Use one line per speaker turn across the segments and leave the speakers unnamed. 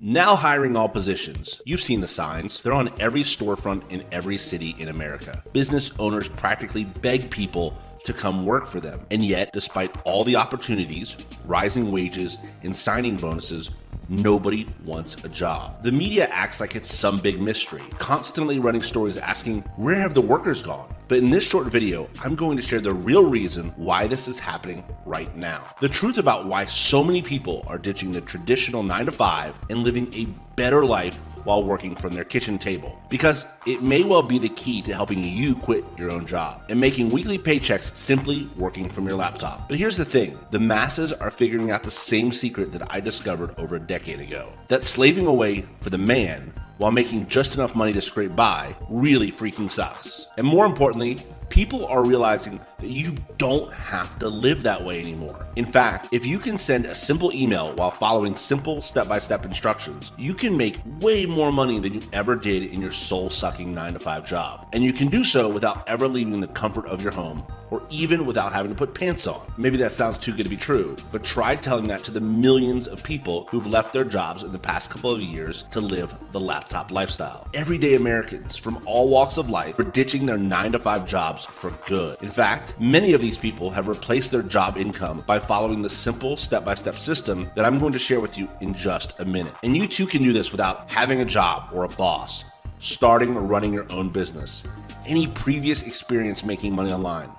Now hiring all positions. You've seen the signs. They're on every storefront in every city in America. Business owners practically beg people to come work for them. And yet, despite all the opportunities, rising wages, and signing bonuses, nobody wants a job. The media acts like it's some big mystery, constantly running stories asking, where have the workers gone? But in this short video, I'm going to share the real reason why this is happening right now. The truth about why so many people are ditching the traditional 9-to-5 and living a better life while working from their kitchen table. Because it may well be the key to helping you quit your own job and making weekly paychecks simply working from your laptop. But here's the thing, the masses are figuring out the same secret that I discovered over a decade ago. That slaving away for the man while making just enough money to scrape by really freaking sucks. And more importantly, people are realizing that you don't have to live that way anymore. In fact, if you can send a simple email while following simple step-by-step instructions, you can make way more money than you ever did in your soul-sucking 9-to-5 job. And you can do so without ever leaving the comfort of your home, or even without having to put pants on. Maybe that sounds too good to be true, but try telling that to the millions of people who've left their jobs in the past couple of years to live the laptop lifestyle. Everyday Americans from all walks of life are ditching their 9-to-5 jobs for good. In fact, many of these people have replaced their job income by following the simple step-by-step system that I'm going to share with you in just a minute. And you too can do this without having a job or a boss, starting or running your own business, any previous experience making money online,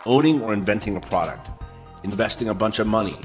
owning or inventing a product, investing a bunch of money,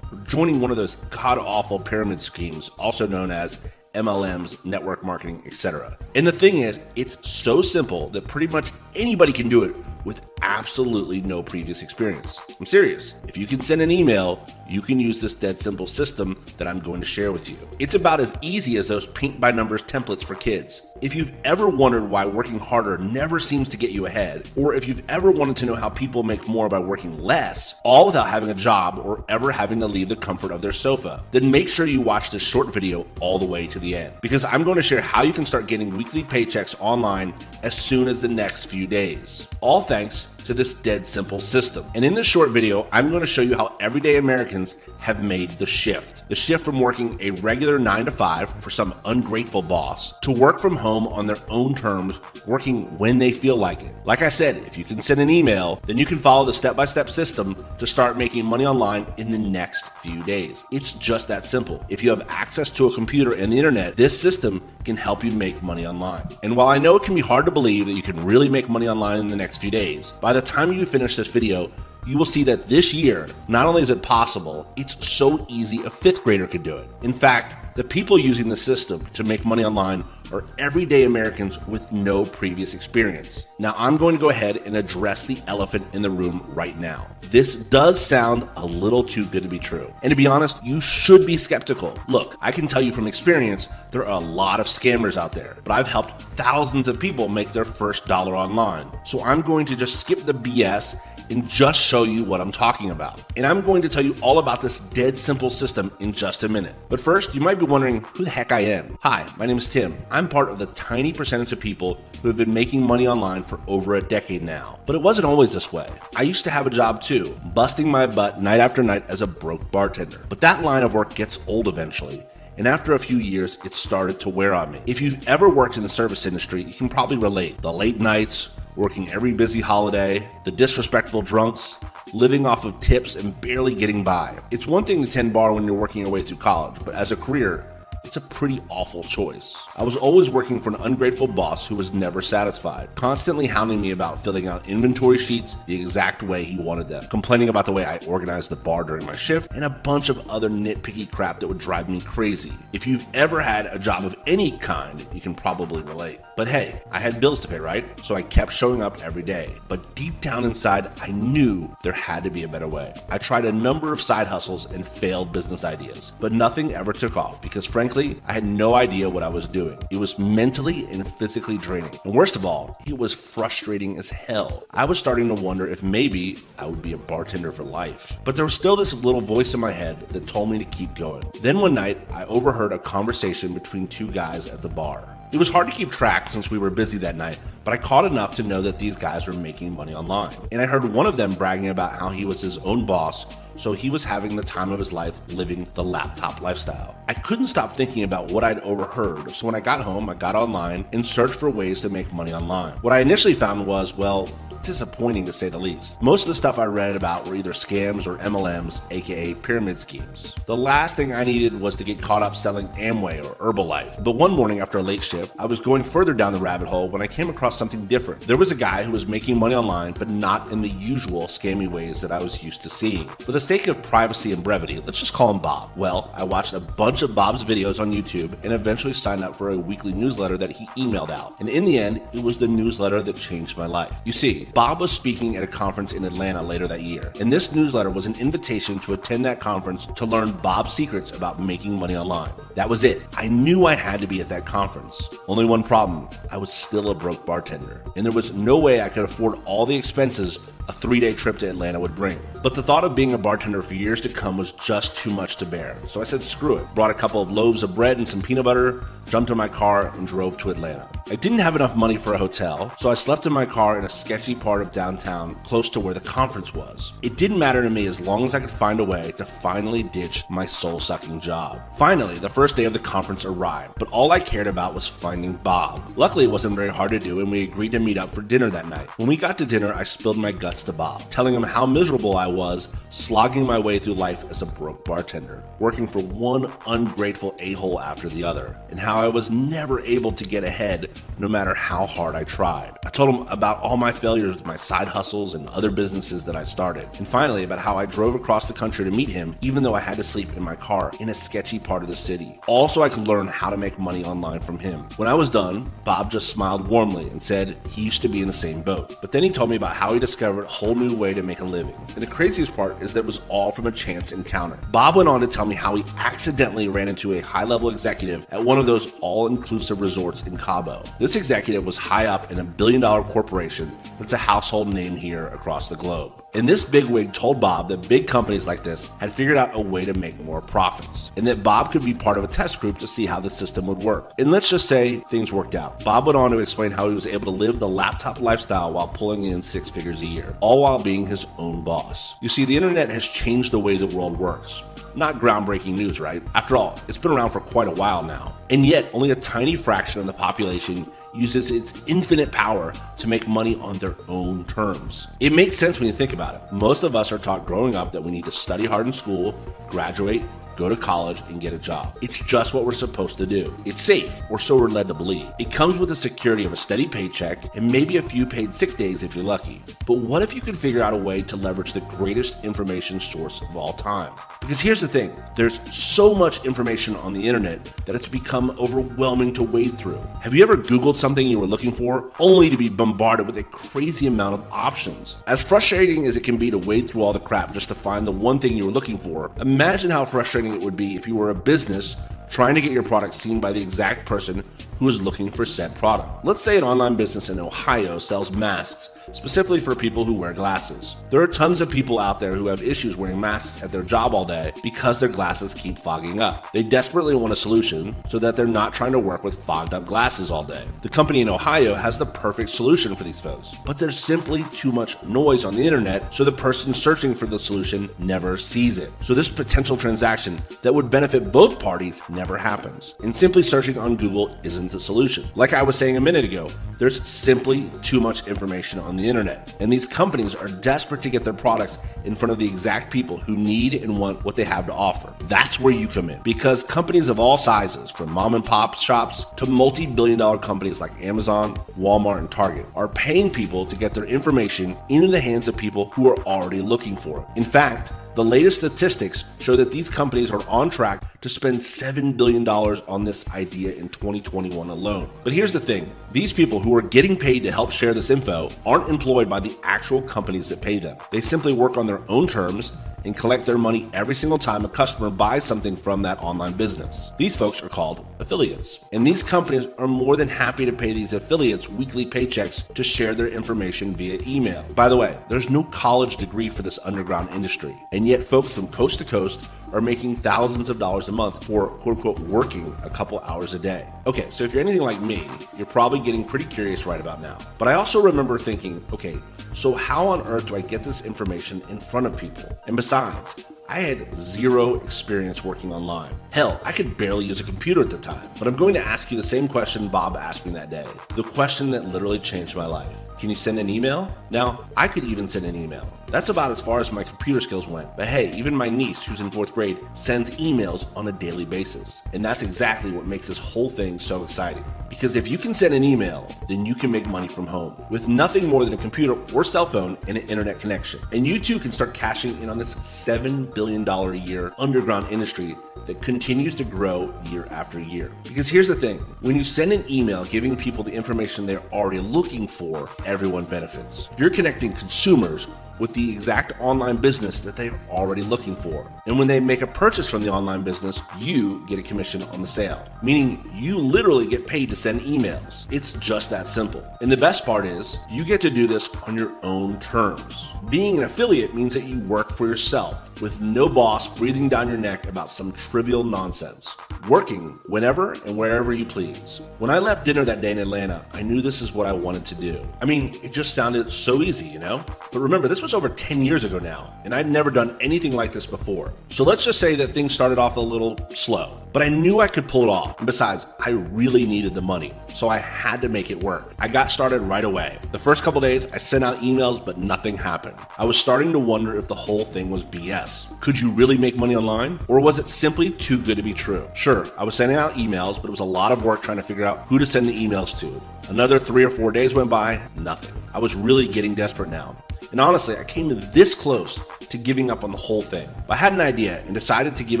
or joining one of those god-awful pyramid schemes, also known as MLMs, network marketing, etc. And the thing is, it's so simple that pretty much anybody can do it with absolutely no previous experience. I'm serious. If you can send an email, you can use this dead simple system that I'm going to share with you. It's about as easy as those paint by numbers templates for kids. If you've ever wondered why working harder never seems to get you ahead, or if you've ever wanted to know how people make more by working less, all without having a job or ever having to leave the comfort of their sofa, then make sure you watch this short video all the way to the end, because I'm going to share how you can start getting weekly paychecks online as soon as the next few days. All thanks to this dead simple system. And in this short video, I'm going to show you how everyday Americans have made the shift. The shift from working a regular 9-to-5 for some ungrateful boss to work from home on their own terms, working when they feel like it. Like I said, if you can send an email, then you can follow the step-by-step system to start making money online in the next few days. It's just that simple. If you have access to a computer and the internet, this system can help you make money online. And while I know it can be hard to believe that you can really make money online in the next few days, by the time you finish this video, you will see that this year, not only is it possible, it's so easy a 5th grader could do it. In fact, the people using the system to make money online are everyday Americans with no previous experience. Now, I'm going to go ahead and address the elephant in the room right now. This does sound a little too good to be true. And to be honest, you should be skeptical. Look, I can tell you from experience, there are a lot of scammers out there, but I've helped thousands of people make their first dollar online. So I'm going to just skip the BS and just show you what I'm talking about. And I'm going to tell you all about this dead simple system in just a minute. But first, you might be wondering who the heck I am. Hi, my name is Tim. I'm part of the tiny percentage of people who have been making money online for over a decade now. But it wasn't always this way. I used to have a job too, busting my butt night after night as a broke bartender. But that line of work gets old eventually. And after a few years, it started to wear on me. If you've ever worked in the service industry, you can probably relate. The late nights, working every busy holiday, the disrespectful drunks, living off of tips and barely getting by. It's one thing to tend bar when you're working your way through college, but as a career, it's a pretty awful choice. I was always working for an ungrateful boss who was never satisfied, constantly hounding me about filling out inventory sheets the exact way he wanted them, complaining about the way I organized the bar during my shift, and a bunch of other nitpicky crap that would drive me crazy. If you've ever had a job of any kind, you can probably relate. But hey, I had bills to pay, right? So I kept showing up every day. But deep down inside, I knew there had to be a better way. I tried a number of side hustles and failed business ideas, but nothing ever took off because frankly, I had no idea what I was doing. It was mentally and physically draining. And worst of all, it was frustrating as hell. I was starting to wonder if maybe I would be a bartender for life. But there was still this little voice in my head that told me to keep going. Then one night, I overheard a conversation between two guys at the bar. It was hard to keep track since we were busy that night, but I caught enough to know that these guys were making money online. And I heard one of them bragging about how he was his own boss, so he was having the time of his life living the laptop lifestyle. I couldn't stop thinking about what I'd overheard, so when I got home, I got online and searched for ways to make money online. What I initially found was, well, disappointing to say the least. Most of the stuff I read about were either scams or MLMs, aka pyramid schemes. The last thing I needed was to get caught up selling Amway or Herbalife. But one morning after a late shift, I was going further down the rabbit hole when I came across something different. There was a guy who was making money online, but not in the usual scammy ways that I was used to seeing. For the sake of privacy and brevity, let's just call him Bob. Well, I watched a bunch of Bob's videos on YouTube and eventually signed up for a weekly newsletter that he emailed out. And in the end, it was the newsletter that changed my life. You see, Bob was speaking at a conference in Atlanta later that year, and this newsletter was an invitation to attend that conference to learn Bob's secrets about making money online. That was it. I knew I had to be at that conference. Only one problem: I was still a broke bartender, and there was no way I could afford all the expenses a 3-day trip to Atlanta would bring. But the thought of being a bartender for years to come was just too much to bear. So I said screw it, brought a couple of loaves of bread and some peanut butter, jumped in my car and drove to Atlanta. I didn't have enough money for a hotel, so I slept in my car in a sketchy part of downtown close to where the conference was. It didn't matter to me as long as I could find a way to finally ditch my soul-sucking job. Finally, the first day of the conference arrived, but all I cared about was finding Bob. Luckily, it wasn't very hard to do, and we agreed to meet up for dinner that night. When we got to dinner, I spilled my guts to Bob, telling him how miserable I was slogging my way through life as a broke bartender, working for one ungrateful a-hole after the other, and how I was never able to get ahead no matter how hard I tried. I told him about all my failures with my side hustles and other businesses that I started, and finally about how I drove across the country to meet him even though I had to sleep in my car in a sketchy part of the city, all so I could learn how to make money online from him. When I was done, Bob just smiled warmly and said he used to be in the same boat. But then he told me about how he discovered a whole new way to make a living. And the craziest part is that it was all from a chance encounter. Bob went on to tell me how he accidentally ran into a high-level executive at one of those all-inclusive resorts in Cabo. This executive was high up in a billion-dollar corporation that's a household name here across the globe. And this bigwig told Bob that big companies like this had figured out a way to make more profits, and that Bob could be part of a test group to see how the system would work. And let's just say things worked out. Bob went on to explain how he was able to live the laptop lifestyle while pulling in 6 figures a year, all while being his own boss. You see, the internet has changed the way the world works. Not groundbreaking news, right? After all, it's been around for quite a while now. And yet, only a tiny fraction of the population uses its infinite power to make money on their own terms. It makes sense when you think about it. Most of us are taught growing up that we need to study hard in school, graduate, go to college, and get a job. It's just what we're supposed to do. It's safe, or so we're led to believe. It comes with the security of a steady paycheck and maybe a few paid sick days if you're lucky. But what if you could figure out a way to leverage the greatest information source of all time? Because here's the thing, there's so much information on the internet that it's become overwhelming to wade through. Have you ever Googled something you were looking for, only to be bombarded with a crazy amount of options? As frustrating as it can be to wade through all the crap just to find the one thing you were looking for, imagine how frustrating it would be if you were a business trying to get your product seen by the exact person who is looking for said product. Let's say an online business in Ohio sells masks specifically for people who wear glasses. There are tons of people out there who have issues wearing masks at their job all day because their glasses keep fogging up. They desperately want a solution so that they're not trying to work with fogged up glasses all day. The company in Ohio has the perfect solution for these folks, but there's simply too much noise on the internet, so the person searching for the solution never sees it. So this potential transaction that would benefit both parties never happens. And simply searching on Google isn't the solution. Like I was saying a minute ago, there's simply too much information on the internet, and these companies are desperate to get their products in front of the exact people who need and want what they have to offer. That's where you come in, because companies of all sizes, from mom and pop shops to multi-billion-dollar companies like Amazon, Walmart, and Target, are paying people to get their information into the hands of people who are already looking for it. In fact, the latest statistics show that these companies are on track to spend $7 billion on this idea in 2021 alone. But here's the thing, these people who are getting paid to help share this info aren't employed by the actual companies that pay them. They simply work on their own terms and collect their money every single time a customer buys something from that online business. These folks are called affiliates. And these companies are more than happy to pay these affiliates weekly paychecks to share their information via email. By the way, there's no college degree for this underground industry, and yet folks from coast to coast are making thousands of dollars a month for quote unquote working a couple hours a day. Okay, so if you're anything like me, you're probably getting pretty curious right about now. But I also remember thinking, okay, so how on earth do I get this information in front of people? And besides, I had zero experience working online. Hell, I could barely use a computer at the time. But I'm going to ask you the same question Bob asked me that day. The question that literally changed my life. Can you send an email? Now, I could even send an email. That's about as far as my computer skills went. But hey, even my niece, who's in 4th grade, sends emails on a daily basis. And that's exactly what makes this whole thing so exciting. Because if you can send an email, then you can make money from home with nothing more than a computer or cell phone and an internet connection. And you too can start cashing in on this $7 billion a year underground industry that continues to grow year after year. Because here's the thing, when you send an email giving people the information they're already looking for, everyone benefits. You're connecting consumers with the exact online business that they're already looking for. And when they make a purchase from the online business, you get a commission on the sale, meaning you literally get paid to send emails. It's just that simple. And the best part is, you get to do this on your own terms. Being an affiliate means that you work for yourself with no boss breathing down your neck about some trivial nonsense. Working whenever and wherever you please. When I left dinner that day in Atlanta, I knew this is what I wanted to do. I mean, it just sounded so easy, you know? But remember, this was over 10 years ago now, and I'd never done anything like this before. So let's just say that things started off a little slow. But I knew I could pull it off. And besides, I really needed the money, so I had to make it work. I got started right away. The first couple days, I sent out emails, but nothing happened. I was starting to wonder if the whole thing was BS. Could you really make money online? Or was it simply too good to be true? Sure, I was sending out emails, but it was a lot of work trying to figure out who to send the emails to. Another 3 or 4 days went by, nothing. I was really getting desperate now. And honestly, I came this close to giving up on the whole thing. I had an idea and decided to give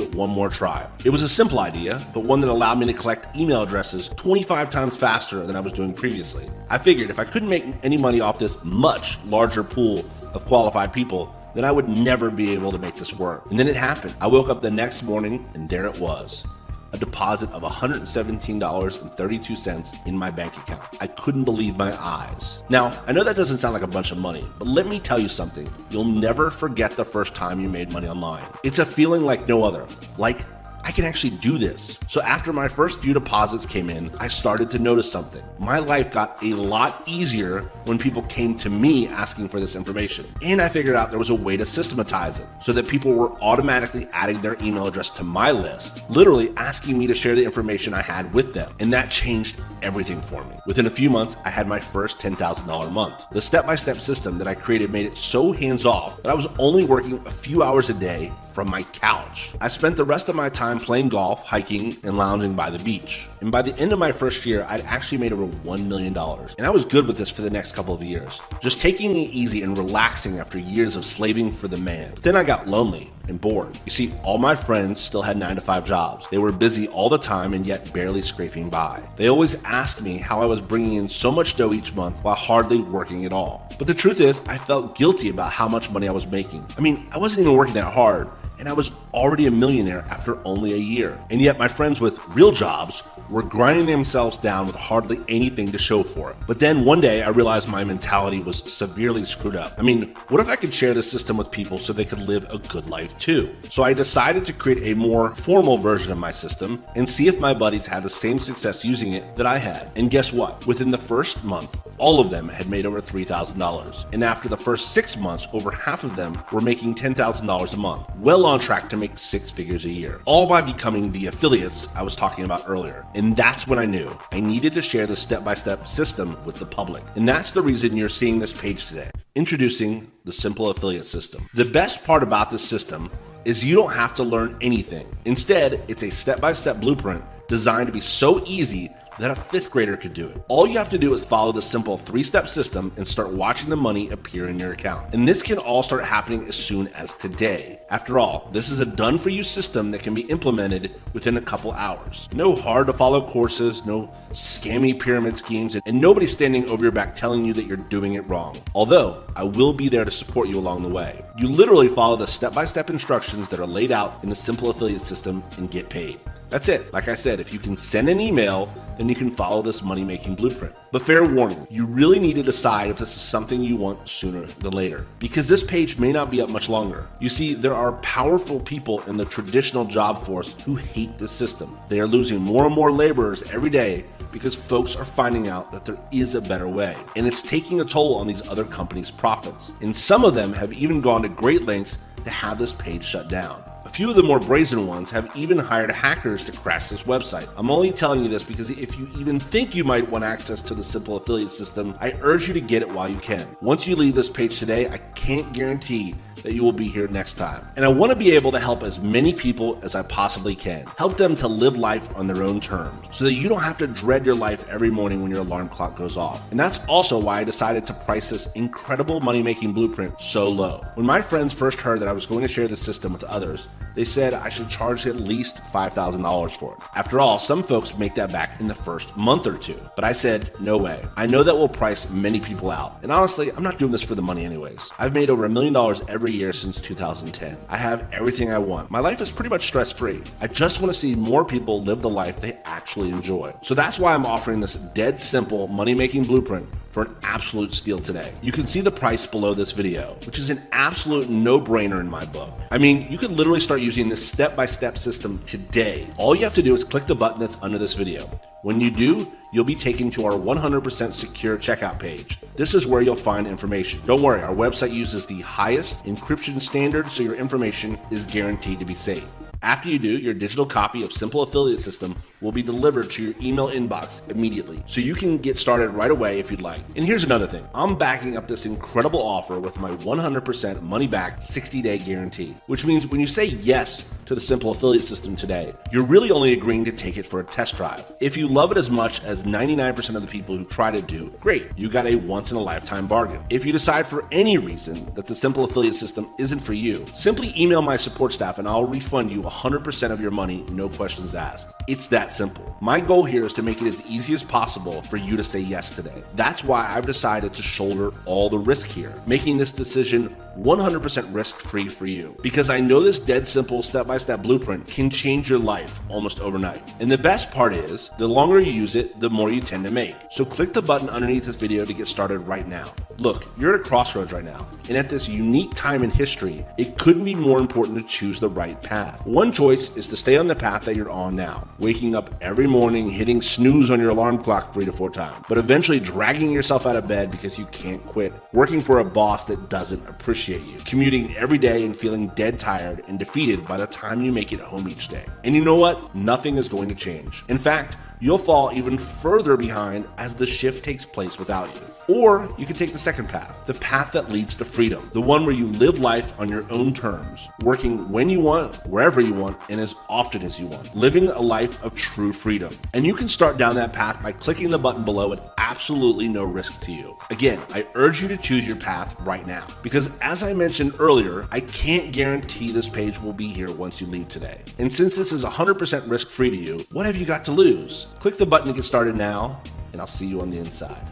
it one more try. It was a simple idea, but one that allowed me to collect email addresses 25 times faster than I was doing previously. I figured if I couldn't make any money off this much larger pool of qualified people, then I would never be able to make this work. And then it happened. I woke up the next morning and there it was. A deposit of $117.32 in my bank account. I couldn't believe my eyes. Now, I know that doesn't sound like a bunch of money, but let me tell you something. You'll never forget the first time you made money online. It's a feeling like no other. Like, I can actually do this. So after my first few deposits came in, I started to notice something. My life got a lot easier when people came to me asking for this information. And I figured out there was a way to systematize it so that people were automatically adding their email address to my list, literally asking me to share the information I had with them. And that changed everything for me. Within a few months, I had my first $10,000 month. The step-by-step system that I created made it so hands-off that I was only working a few hours a day from my couch. I spent the rest of my time playing golf, hiking, and lounging by the beach. And by the end of my first year, I'd actually made over $1 million. And I was good with this for the next couple of years, just taking it easy and relaxing after years of slaving for the man. But then I got lonely and bored. You see, all my friends still had 9-to-5 jobs. They were busy all the time and yet barely scraping by. They always asked me how I was bringing in so much dough each month while hardly working at all. But the truth is, I felt guilty about how much money I was making. I mean, I wasn't even working that hard, and I was already a millionaire after only a year. And yet my friends with real jobs were grinding themselves down with hardly anything to show for it. But then one day I realized my mentality was severely screwed up. I mean, what if I could share this system with people so they could live a good life too? So I decided to create a more formal version of my system and see if my buddies had the same success using it that I had. And guess what? Within the first month, all of them had made over $3,000. And after the first 6 months, over half of them were making $10,000 a month, well on track to make 6 figures a year, all by becoming the affiliates I was talking about earlier. And that's when I knew I needed to share the step-by-step system with the public. And that's the reason you're seeing this page today. Introducing the Simple Affiliate System. The best part about this system is you don't have to learn anything. Instead, it's a step-by-step blueprint designed to be so easy that a 5th grader could do it. All you have to do is follow the simple 3-step system and start watching the money appear in your account. And this can all start happening as soon as today. After all, this is a done-for-you system that can be implemented within a couple hours. No hard-to-follow courses, no scammy pyramid schemes, and nobody standing over your back telling you that you're doing it wrong. Although, I will be there to support you along the way. You literally follow the step-by-step instructions that are laid out in the Simple Affiliate System and get paid. That's it. Like I said, if you can send an email, then you can follow this money-making blueprint. But fair warning, you really need to decide if this is something you want sooner than later, because this page may not be up much longer. You see, there are powerful people in the traditional job force who hate this system. They are losing more and more laborers every day because folks are finding out that there is a better way, and it's taking a toll on these other companies' profits. And some of them have even gone to great lengths to have this page shut down. A few of the more brazen ones have even hired hackers to crash this website. I'm only telling you this because if you even think you might want access to the simple affiliate system, I urge you to get it while you can. Once you leave this page today, I can't guarantee that you will be here next time. And I want to be able to help as many people as I possibly can. Help them to live life on their own terms so that you don't have to dread your life every morning when your alarm clock goes off. And that's also why I decided to price this incredible money-making blueprint so low. When my friends first heard that I was going to share this system with others, they said I should charge at least $5,000 for it. After all, some folks make that back in the first month or two. But I said, no way. I know that will price many people out. And honestly, I'm not doing this for the money anyways. I've made over $1 million every year since 2010. I have everything I want. My life is pretty much stress-free. I just want to see more people live the life they actually enjoy. So that's why I'm offering this dead simple money-making blueprint for an absolute steal today. You can see the price below this video, which is an absolute no-brainer in my book. I mean, you could literally start using this step-by-step system today. All you have to do is click the button that's under this video. When you do, you'll be taken to our 100% secure checkout page. This is where you'll find information. Don't worry, our website uses the highest encryption standard, so your information is guaranteed to be safe. After you do, your digital copy of Simple Affiliate System will be delivered to your email inbox immediately, so you can get started right away if you'd like. And here's another thing. I'm backing up this incredible offer with my 100% money-back 60-day guarantee, which means when you say yes to the Simple Affiliate System today, you're really only agreeing to take it for a test drive. If you love it as much as 99% of the people who tried it do, great, you got a once-in-a-lifetime bargain. If you decide for any reason that the Simple Affiliate System isn't for you, simply email my support staff and I'll refund you 100% of your money, no questions asked. It's that simple. My goal here is to make it as easy as possible for you to say yes today. That's why I've decided to shoulder all the risk here, making this decision 100% risk-free for you, because I know this dead simple step-by-step blueprint can change your life almost overnight. And the best part is, the longer you use it, the more you tend to make. So click the button underneath this video to get started right now. Look, you're at a crossroads right now, and at this unique time in history, it couldn't be more important to choose the right path. One choice is to stay on the path that you're on now, waking up every morning, hitting snooze on your alarm clock 3 to 4 times, but eventually dragging yourself out of bed because you can't quit, working for a boss that doesn't appreciate you, commuting every day and feeling dead tired and defeated by the time you make it home each day. And you know what? Nothing is going to change. In fact, you'll fall even further behind as the shift takes place without you. Or you can take the second path, the path that leads to freedom, the one where you live life on your own terms, working when you want, wherever you want, and as often as you want, living a life of true freedom. And you can start down that path by clicking the button below at absolutely no risk to you. Again, I urge you to choose your path right now, because as I mentioned earlier, I can't guarantee this page will be here once you leave today. And since this is 100% risk-free to you, what have you got to lose? Click the button to get started now, and I'll see you on the inside.